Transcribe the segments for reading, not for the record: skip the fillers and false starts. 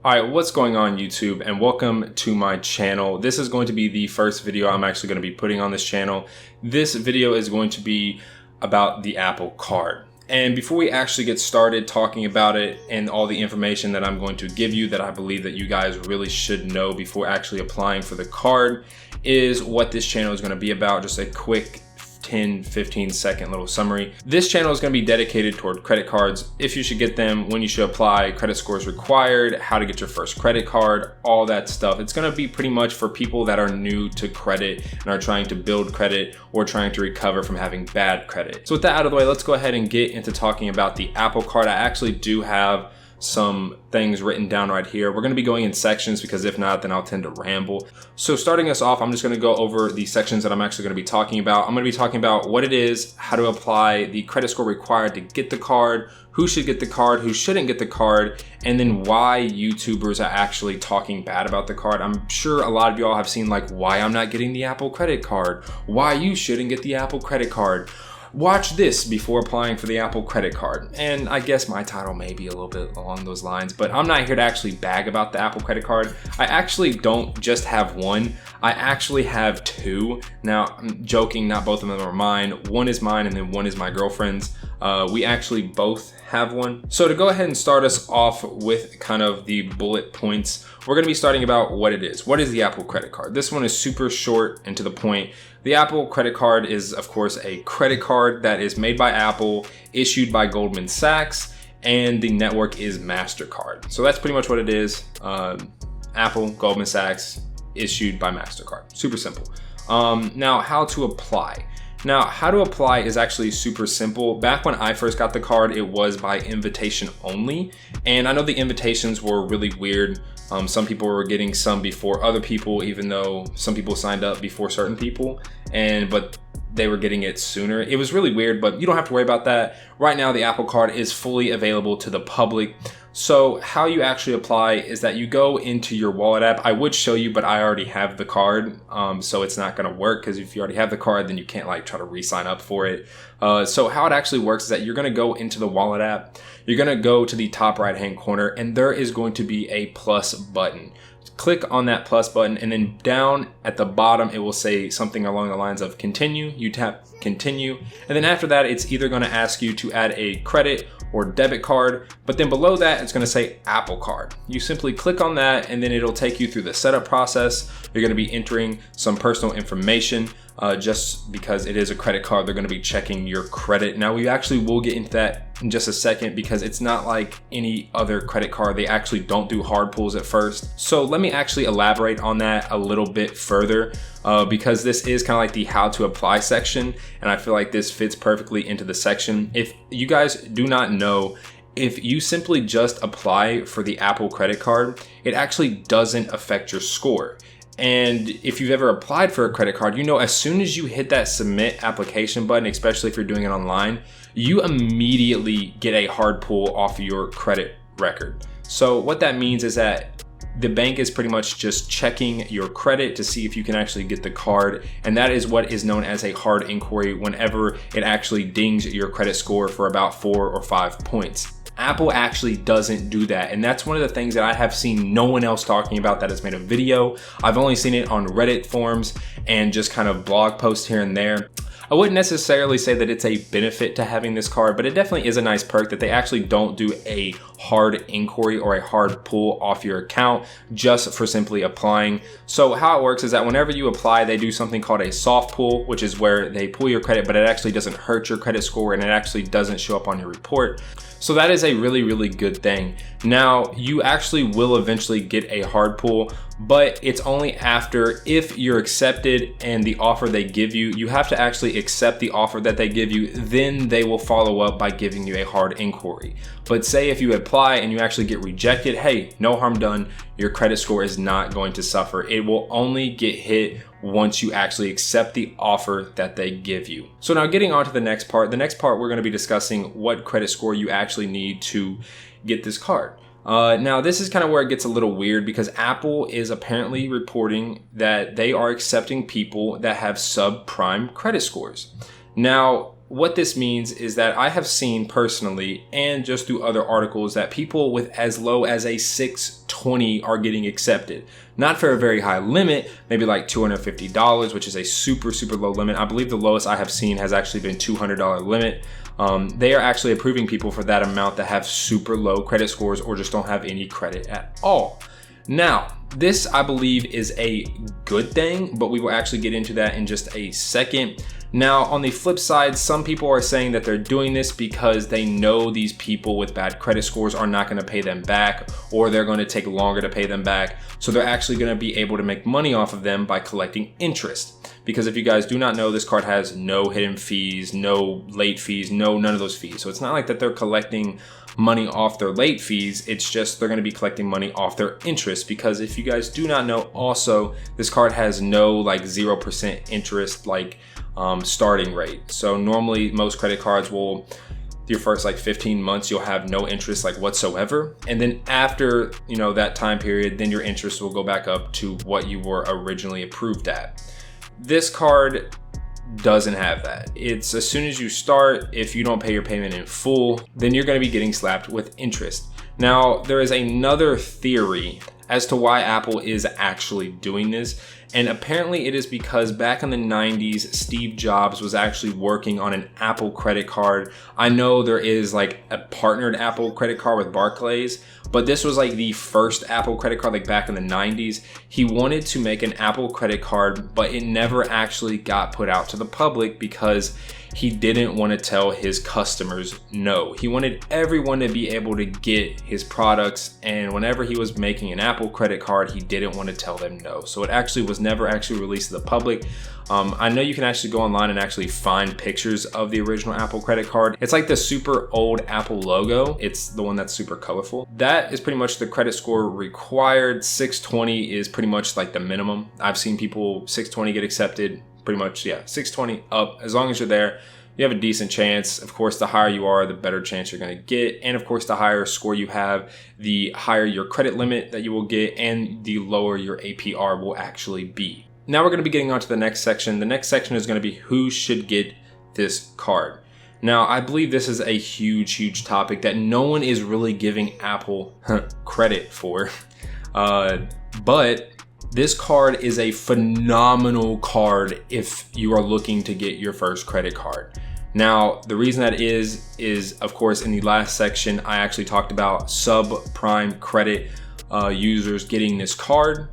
Alright, what's going on YouTube, and welcome to my channel. This is going to be the first video I'm actually going to be putting on this channel. This video is going to be about the Apple Card. And before we actually get started talking about it and all the information that I'm going to give you that I believe that you guys really should know before actually applying for the card, is what this channel is going to be about. Just a quick 10-15 second little summary. This channel is going to be dedicated toward credit cards, if you should get them, when you should apply, credit scores required, how to get your first credit card, all that stuff. It's going to be pretty much for people that are new to credit and are trying to build credit or trying to recover from having bad credit. So with that out of the way, let's go ahead and get into talking about the Apple Card. I actually do have some things written down right here. We're going to be going in sections because if not, then I'll tend to ramble. So starting us off, I'm just going to go over the sections that I'm actually going to be talking about. I'm going to be talking about what it is, how to apply, the credit score required to get the card, who should get the card, who shouldn't get the card, and then why YouTubers are actually talking bad about the card. I'm sure a lot of y'all have seen like why I'm not getting the Apple credit card, why you shouldn't get the Apple credit card. Watch this before applying for the Apple credit card. And I guess my title may be a little bit along those lines, but I'm not here to actually bag about the Apple credit card. I actually don't just have one. I actually have two. Now, I'm joking, not both of them are mine. One is mine and then one is my girlfriend's. We actually both have one. So to go ahead and start us off with kind of the bullet points, we're going to be starting about what it is. What is the Apple credit card? This one is super short and to the point. The Apple credit card is, of course, a credit card that is made by Apple, issued by Goldman Sachs, and the network is MasterCard. So that's pretty much what it is. Apple, Goldman Sachs, issued by MasterCard. Super simple. Now, how to apply. Now, how to apply is actually super simple. Back when I first got the card, it was by invitation only. And I know the invitations were really weird. Some people were getting some before other people, even though some people signed up before certain people, but they were getting it sooner. It was really weird, but you don't have to worry about that. Right now, the Apple Card is fully available to the public. So how you actually apply is that you go into your wallet app. I would show you, but I already have the card, so it's not going to work because if you already have the card, then you can't like try to re-sign up for it. So how it actually works is that you're going to go into the wallet app. You're going to go to the top right hand corner and there is going to be a plus button. Click on that plus button and then down at the bottom it will say something along the lines of continue. You tap continue and then after that it's either going to ask you to add a credit or debit card, but then below that it's going to say Apple Card. You simply click on that and then it'll take you through the setup process. You're going to be entering some personal information. Just because it is a credit card, they're going to be checking your credit. Now we actually will get into that in just a second because it's not like any other credit card. They actually don't do hard pulls at first. So let me actually elaborate on that a little bit further because this is kind of like the how to apply section. And I feel like this fits perfectly into the section. If you guys do not know, if you simply just apply for the Apple credit card, it actually doesn't affect your score. And if you've ever applied for a credit card, you know as soon as you hit that submit application button, especially if you're doing it online, you immediately get a hard pull off your credit record. So what that means is that the bank is pretty much just checking your credit to see if you can actually get the card. And that is what is known as a hard inquiry whenever it actually dings your credit score for about 4 or 5 points. Apple actually doesn't do that. And that's one of the things that I have seen no one else talking about that has made a video. I've only seen it on Reddit forums and just kind of blog posts here and there. I wouldn't necessarily say that it's a benefit to having this card, but it definitely is a nice perk that they actually don't do a hard inquiry or a hard pull off your account just for simply applying. So how it works is that whenever you apply, they do something called a soft pull, which is where they pull your credit, but it actually doesn't hurt your credit score and it actually doesn't show up on your report. So that is a really, really good thing. Now, you actually will eventually get a hard pull, but it's only after if you're accepted and the offer they give you, you have to actually accept the offer that they give you, then they will follow up by giving you a hard inquiry. But say if you apply and you actually get rejected, hey, no harm done, your credit score is not going to suffer. It will only get hit once you actually accept the offer that they give you. So now getting on to the next part we're going to be discussing what credit score you actually need to get this card. Now this is kind of where it gets a little weird because Apple is apparently reporting that they are accepting people that have subprime credit scores. Now what this means is that I have seen personally, and just through other articles, that people with as low as a 620 are getting accepted. Not for a very high limit, maybe like $250, which is a super, super low limit. I believe the lowest I have seen has actually been $200 limit. They are actually approving people for that amount that have super low credit scores or just don't have any credit at all. Now, this I believe is a good thing, but we will actually get into that in just a second. Now, on the flip side, some people are saying that they're doing this because they know these people with bad credit scores are not going to pay them back, or they're going to take longer to pay them back. So they're actually going to be able to make money off of them by collecting interest. Because if you guys do not know, this card has no hidden fees, no late fees, none of those fees. So it's not like that they're collecting money off their late fees. It's just they're going to be collecting money off their interest. Because if you guys do not know, also, this card has no like 0% interest like starting rate. So normally most credit cards will, your first like 15 months, you'll have no interest like whatsoever. And then after, that time period, then your interest will go back up to what you were originally approved at. This card doesn't have that. It's as soon as you start, if you don't pay your payment in full, then you're going to be getting slapped with interest. Now, there is another theory as to why Apple is actually doing this. And apparently it is because back in the 90s, Steve Jobs was actually working on an Apple credit card. I know there is like a partnered Apple credit card with Barclays, but this was like the first Apple credit card, like back in the 90s. He wanted to make an Apple credit card, but it never actually got put out to the public because he didn't want to tell his customers no. He wanted everyone to be able to get his products, and whenever he was making an Apple credit card, he didn't want to tell them no. So it actually was never actually released to the public. I know you can actually go online and actually find pictures of the original Apple credit card. It's like the super old Apple logo. It's the one that's super colorful. That is pretty much the credit score required. 620 is pretty much like the minimum. I've seen people 620 get accepted. Pretty much, yeah, 620 up. As long as you're there, you have a decent chance. Of course, the higher you are, the better chance you're going to get. And of course, the higher score you have, the higher your credit limit that you will get, and the lower your APR will actually be. Now we're going to be getting on to the next section. The next section is going to be who should get this card. Now, I believe this is a huge topic that no one is really giving Apple credit for. But this card is a phenomenal card if you are looking to get your first credit card. Now, the reason that is of course in the last section, I actually talked about subprime credit users getting this card.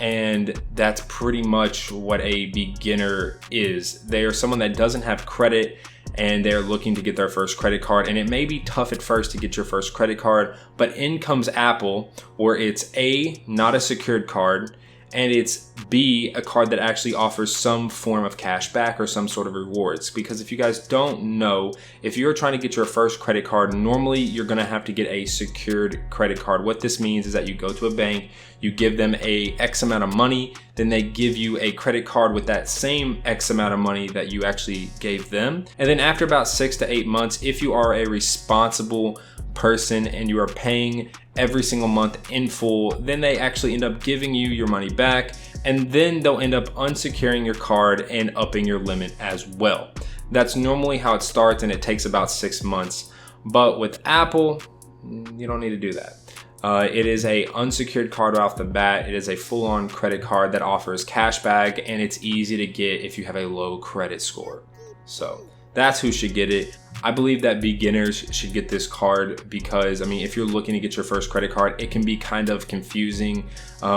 And that's pretty much what a beginner is. They are someone that doesn't have credit and they're looking to get their first credit card. And it may be tough at first to get your first credit card, but in comes Apple, where it's A, not a secured card, and it's B, a card that actually offers some form of cash back or some sort of rewards. Because if you guys don't know, if you're trying to get your first credit card, normally you're gonna have to get a secured credit card. What this means is that you go to a bank, you give them a X amount of money, then they give you a credit card with that same X amount of money that you actually gave them. And then after about 6 to 8 months, if you are a responsible person and you are paying every single month in full, then they actually end up giving you your money back, and then they'll end up unsecuring your card and upping your limit as well. That's normally how it starts, and it takes about 6 months. But with Apple, you don't need to do that. It is a unsecured card off the bat. It is a full-on credit card that offers cash back, and it's easy to get if you have a low credit score. So that's who should get it. I believe that beginners should get this card because, I mean, if you're looking to get your first credit card, it can be kind of confusing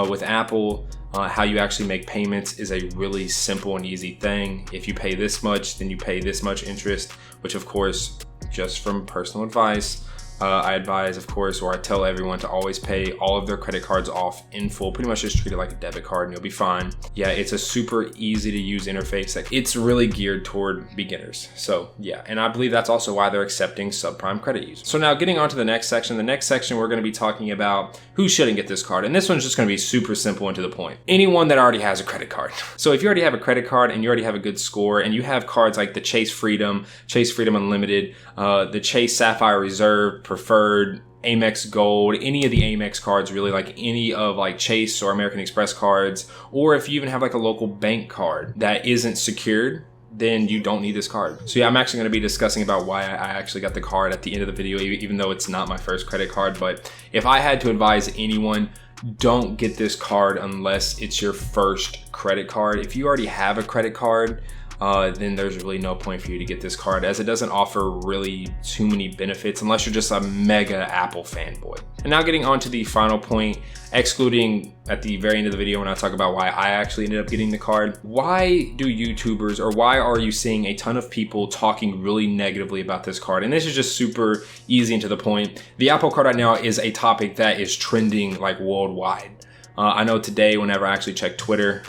with Apple. How you actually make payments is a really simple and easy thing. If you pay this much, then you pay this much interest, which of course, just from personal advice, I advise, of course, or I tell everyone to always pay all of their credit cards off in full. Pretty much just treat it like a debit card and you'll be fine. Yeah, it's a super easy to use interface. It's really geared toward beginners. So yeah, and I believe that's also why they're accepting subprime credit users. So now getting on to the next section. The next section, we're going to be talking about who shouldn't get this card. And this one's just going to be super simple and to the point. Anyone that already has a credit card. So if you already have a credit card and you already have a good score and you have cards like the Chase Freedom Unlimited, the Chase Sapphire Reserve, Preferred, Amex Gold, any of the Amex cards, really, like any of like Chase or American Express cards, or if you even have like a local bank card that isn't secured, then you don't need this card. So yeah, I'm actually going to be discussing about why I actually got the card at the end of the video, even though it's not my first credit card. But if I had to advise anyone, don't get this card unless it's your first credit card. If you already have a credit card, then there's really no point for you to get this card, as it doesn't offer really too many benefits unless you're just a mega Apple fanboy. And now getting on to the final point, excluding at the very end of the video when I talk about why I actually ended up getting the card. Why do YouTubers, or why are you seeing a ton of people talking really negatively about this card? And this is just super easy and to the point. The Apple Card right now is a topic that is trending like worldwide. I know today, whenever I actually check Twitter,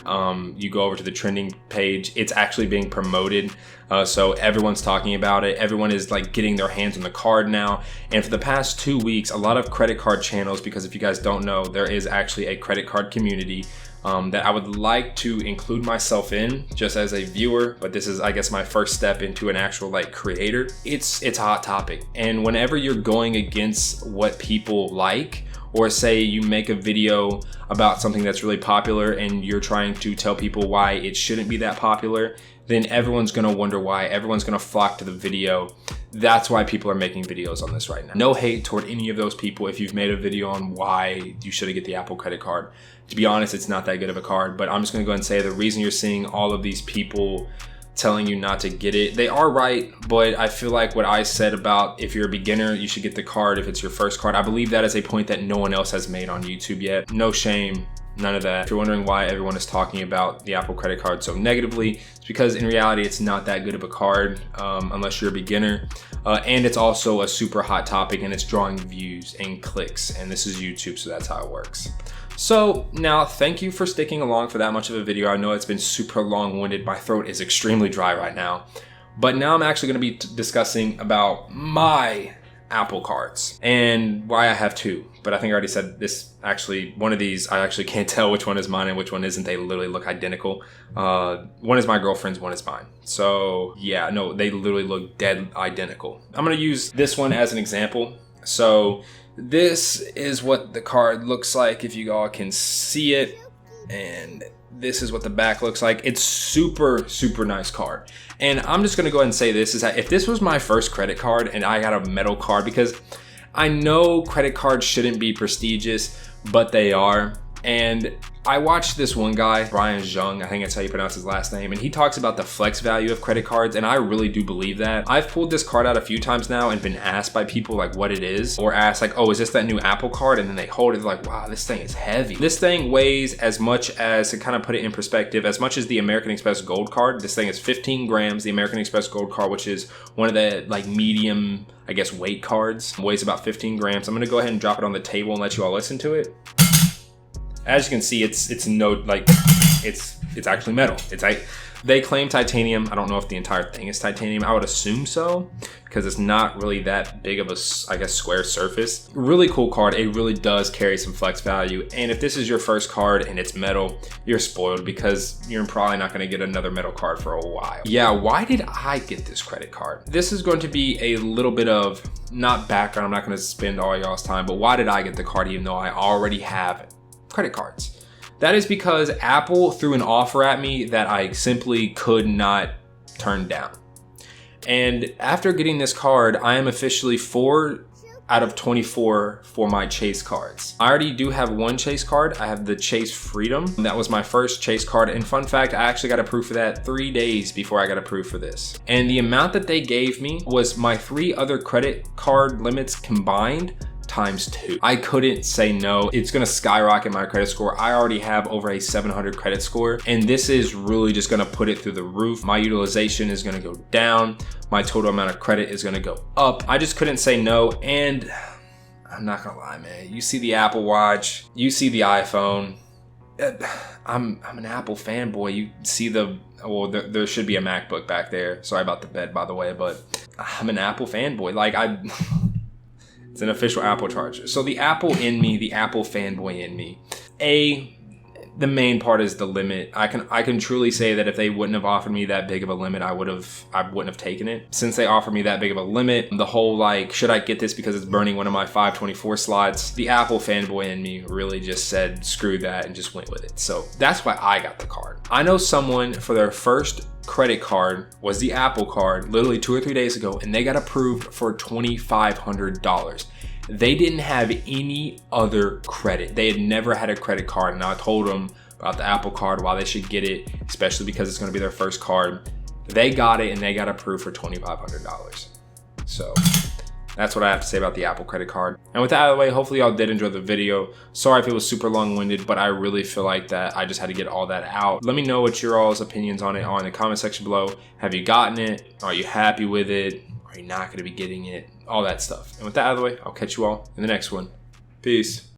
you go over to the trending page, it's actually being promoted. So everyone's talking about it. Everyone is like getting their hands on the card now. And for the past 2 weeks, a lot of credit card channels, because if you guys don't know, there is actually a credit card community that I would like to include myself in just as a viewer, but this is, I guess, my first step into an actual like creator. It's a hot topic. And whenever you're going against what people like, or say you make a video about something that's really popular and you're trying to tell people why it shouldn't be that popular, then everyone's gonna wonder why. Everyone's gonna flock to the video. That's why people are making videos on this right now. No hate toward any of those people if you've made a video on why you should get the Apple credit card. To be honest, it's not that good of a card, but I'm just gonna go ahead and say the reason you're seeing all of these people telling you not to get it, they are right, but I feel like what I said about if you're a beginner, you should get the card if it's your first card, I believe that is a point that no one else has made on YouTube yet. No shame, none of that. If you're wondering why everyone is talking about the Apple credit card so negatively, it's because in reality, it's not that good of a card unless you're a beginner. And it's also a super hot topic and it's drawing views and clicks, and this is YouTube, so that's how it works. So now, thank you for sticking along for that much of a video. I know it's been super long-winded. My throat is extremely dry right now. But now I'm actually gonna be discussing about my Apple cards and why I have two. But I think I already said this, actually, one of these, I actually can't tell which one is mine and which one isn't. They literally look identical. One is my girlfriend's, one is mine. So yeah, no, they literally look dead identical. I'm gonna use this one as an example. So this is what the card looks like, if you all can see it, and this is what the back looks like. It's super nice card. And I'm just gonna go ahead and say this, is that if this was my first credit card and I got a metal card, because I know credit cards shouldn't be prestigious, but they are. And I watched this one guy, Brian Zhang, I think that's how you pronounce his last name, and he talks about the flex value of credit cards, and I really do believe that. I've pulled this card out a few times now and been asked by people like what it is, or asked like, oh, is this that new Apple card? And then they hold it like, wow, this thing is heavy. This thing weighs as much as, to kind of put it in perspective, as much as the American Express Gold card. This thing is 15 grams. The American Express Gold card, which is one of the like medium, I guess, weight cards, weighs about 15 grams. I'm gonna go ahead and drop it on the table and let you all listen to it. As you can see, it's actually metal. They claim titanium. I don't know if the entire thing is titanium. I would assume so, because it's not really that big of a, I guess, square surface. Really cool card. It really does carry some flex value. And if this is your first card and it's metal, you're spoiled, because you're probably not going to get another metal card for a while. Yeah, why did I get this credit card? This is going to be a little bit of, not background, I'm not going to spend all y'all's time, but why did I get the card even though I already have credit cards? That is because Apple threw an offer at me that I simply could not turn down. And after getting this card, I am officially 4 out of 24 for my Chase cards. I already do have one Chase card. I have the Chase Freedom. That was my first Chase card. And fun fact, I actually got approved for that 3 days before I got approved for this. And the amount that they gave me was my 3 other credit card limits combined ×2. I couldn't say no. It's gonna skyrocket my credit score. I already have over a 700 credit score, and this is really just gonna put it through the roof. My utilization is gonna go down. My total amount of credit is gonna go up. I just couldn't say no, and I'm not gonna lie, man. You see the Apple Watch, you see the iPhone. I'm an Apple fanboy. You see well, there should be a MacBook back there. Sorry about the bed, by the way, but I'm an Apple fanboy. Like, it's an official Apple charger. So the Apple in me, the Apple fanboy in me, the main part is the limit. I can truly say that if they wouldn't have offered me that big of a limit, I wouldn't have taken it. Since they offered me that big of a limit, the whole like, should I get this because it's burning one of my 524 slots? The Apple fanboy in me really just said, screw that, and just went with it. So that's why I got the card. I know someone for their first credit card was the Apple Card literally 2 or 3 days ago, and they got approved for $2,500. They didn't have any other credit. They had never had a credit card, and I told them about the Apple Card, why they should get it, especially because it's gonna be their first card. They got it and they got approved for $2,500. So that's what I have to say about the Apple credit card. And with that out of the way, hopefully y'all did enjoy the video. Sorry if it was super long-winded, but I really feel like that I just had to get all that out. Let me know what your all's opinions on it are in the comment section below. Have you gotten it? Are you happy with it? Are you not gonna be getting it? All that stuff. And with that out of the way, I'll catch you all in the next one. Peace.